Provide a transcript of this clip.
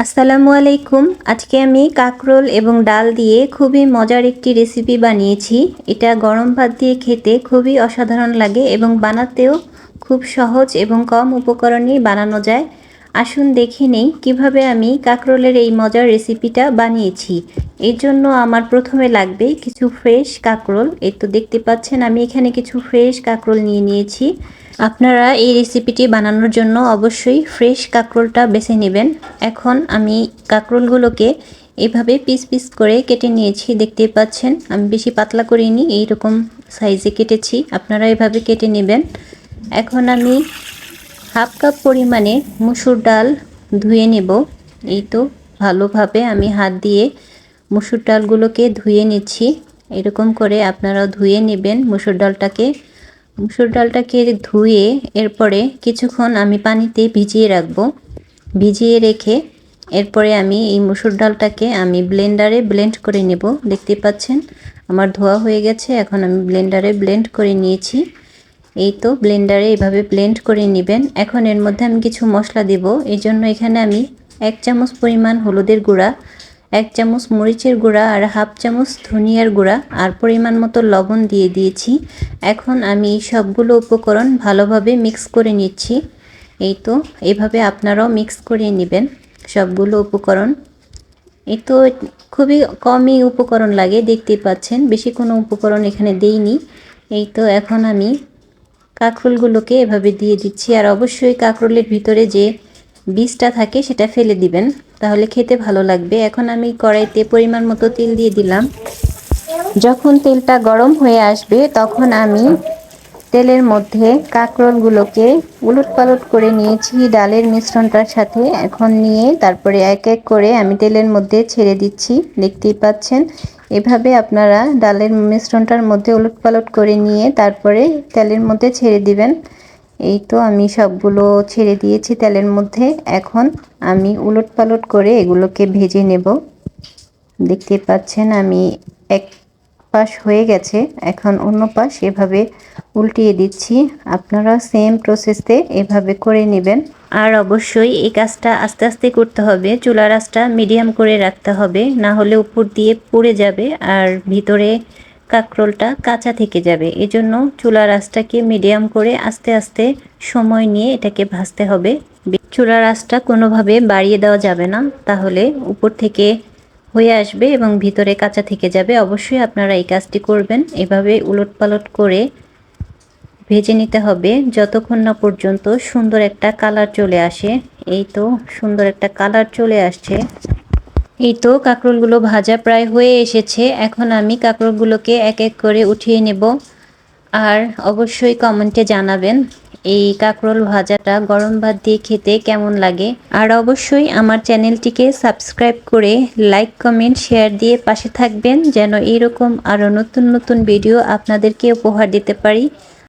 আসসালামু আলাইকুম। আজকে আমি কাঁকরোল এবং ডাল দিয়ে খুবই মজার একটি রেসিপি বানিয়েছি। এটা গরম ভাত দিয়ে খেতে খুবই অসাধারণ লাগে এবং বানাতেও খুব সহজ এবং কম উপকরণেই বানানো যায়। আসুন দেখে নেই কিভাবে আমি কাঁকরোলের এই মজার রেসিপিটা বানিয়েছি। এর জন্য আমার প্রথমে লাগবে কিছু ফ্রেশ কাঁকরোল। এই তো দেখতে পাচ্ছেন আমি এখানে কিছু ফ্রেশ কাঁকরোল নিয়ে নিয়েছি। আপনারা এই রেসিপিটি বানানোর জন্য অবশ্যই ফ্রেশ কাঁকরোলটা বেছে নেবেন। এখন আমি কাঁকরোলগুলোকে এভাবে পিস পিস করে কেটে নিয়েছি, দেখতেই পাচ্ছেন আমি বেশি পাতলা করিনি, এইরকম সাইজে কেটেছি, আপনারা এভাবে কেটে নেবেন। এখন আমি হাফ কাপ পরিমাণে মসুর ডাল ধুয়ে নেব। এই তো ভালোভাবে আমি হাত দিয়ে মসুর ডালগুলোকে ধুয়ে নিচ্ছি। এরকম করে আপনারাও ধুয়ে নেবেন মসুর ডালটাকে। মসুর ডালটাকে ধুয়ে এরপরে কিছুক্ষণ আমি পানিতে ভিজিয়ে রাখবো। ভিজিয়ে রেখে এরপরে আমি এই মসুর ডালটাকে আমি ব্লেন্ডারে ব্লেন্ড করে নেব। দেখতে পাচ্ছেন আমার ধোয়া হয়ে গেছে, এখন আমি ব্লেন্ডারে ব্লেন্ড করে নিয়েছি। এই তো ব্লেন্ডারে এভাবে ব্লেন্ড করে নেবেন। এখন এর মধ্যে আমি কিছু মশলা দেব। এই জন্য এখানে আমি 1 চামচ পরিমাণ হলুদের গুঁড়া, 1 চামচ মরিচের গুঁড়া আর হাফ চামচ ধনিয়ার গুঁড়া আর পরিমাণ মতো লবণ দিয়ে দিয়েছি। এখন আমি সবগুলো উপকরণ ভালোভাবে মিক্স করে নিচ্ছি। এই তো এভাবে আপনারাও মিক্স করে নেবেন সবগুলো উপকরণ। এই তো খুবই কমই উপকরণ লাগে, দেখতেই পাচ্ছেন বেশি কোনো উপকরণ এখানে দেইনি। এই তো এখন আমি কাঁকরোলগুলোকে এভাবে দিয়ে দিচ্ছি। আর অবশ্যই কাঁকরোলের ভিতরে যে বীজটা থাকে সেটা ফেলে দিবেন, তাহলে খেতে ভালো লাগবে। এখন আমি কড়াইতে পরিমাণ মতো তেল দিয়ে দিলাম। যখন তেলটা গরম হয়ে আসবে তখন আমি তেলের মধ্যে কাঁকরোলগুলোকে উলটপালট করে নিয়েছি ডালের মিশ্রণটার সাথে। এখন নিয়ে তারপরে এক এক করে আমি তেলের মধ্যে ছেড়ে দিচ্ছি, দেখতেই পাচ্ছেন। এভাবে আপনারা ডালের মিশ্রণটার মধ্যে উলটপালট করে নিয়ে তারপরে তেলের মধ্যে ছেড়ে দিবেন। এই তো আমি সবগুলো ছেড়ে দিয়েছি তেলের মধ্যে। এখন আমি উলটপালট করে এগুলোকে ভেজে নেব। দেখতে পাচ্ছেন আমি এক পাশ হয়ে গেছে, এখন অন্য পাশ এভাবে উল্টিয়ে দিচ্ছি। আপনারা সেম প্রসেসে এভাবে করে নেবেন। আর অবশ্যই এই কাজটা আস্তে আস্তে করতে হবে, চুলার আঁচটা মিডিয়াম করে রাখতে হবে, না হলে উপর দিয়ে পুড়ে যাবে আর ভিতরে কাঁকরোলটা কাঁচা থেকে যাবে। এজন্য চুলার আঁচটাকে মিডিয়াম করে আস্তে আস্তে সময় নিয়ে এটাকে ভাজতে হবে। চুলার আঁচটা কোনোভাবে বাড়িয়ে দেওয়া যাবে না, তাহলে উপর থেকে হয়ে আসবে এবং ভিতরে কাঁচা থেকে যাবে। অবশ্যই আপনারা এই কাজটি করবেন, এভাবে উলটপালট করে ভেজে নিতে হবে যতক্ষণ না পর্যন্ত সুন্দর একটা কালার চলে আসে। এই তো সুন্দর একটা কালার চলে আসছে। এই তো কাঁকরোলগুলো ভাজা প্রায় হয়ে এসেছে। এখন আমি কাঁকরোলগুলোকে এক এক করে উঠিয়ে নেব। আর অবশ্যই কমেন্টে জানাবেন এই কাঁকরোল ভাজাটা গরম ভাত দিয়ে খেতে কেমন লাগে। আর অবশ্যই আমার চ্যানেলটিকে সাবস্ক্রাইব করে লাইক কমেন্ট শেয়ার দিয়ে পাশে থাকবেন, যেন এইরকম আরও নতুন নতুন ভিডিও আপনাদেরকে উপহার দিতে পারি।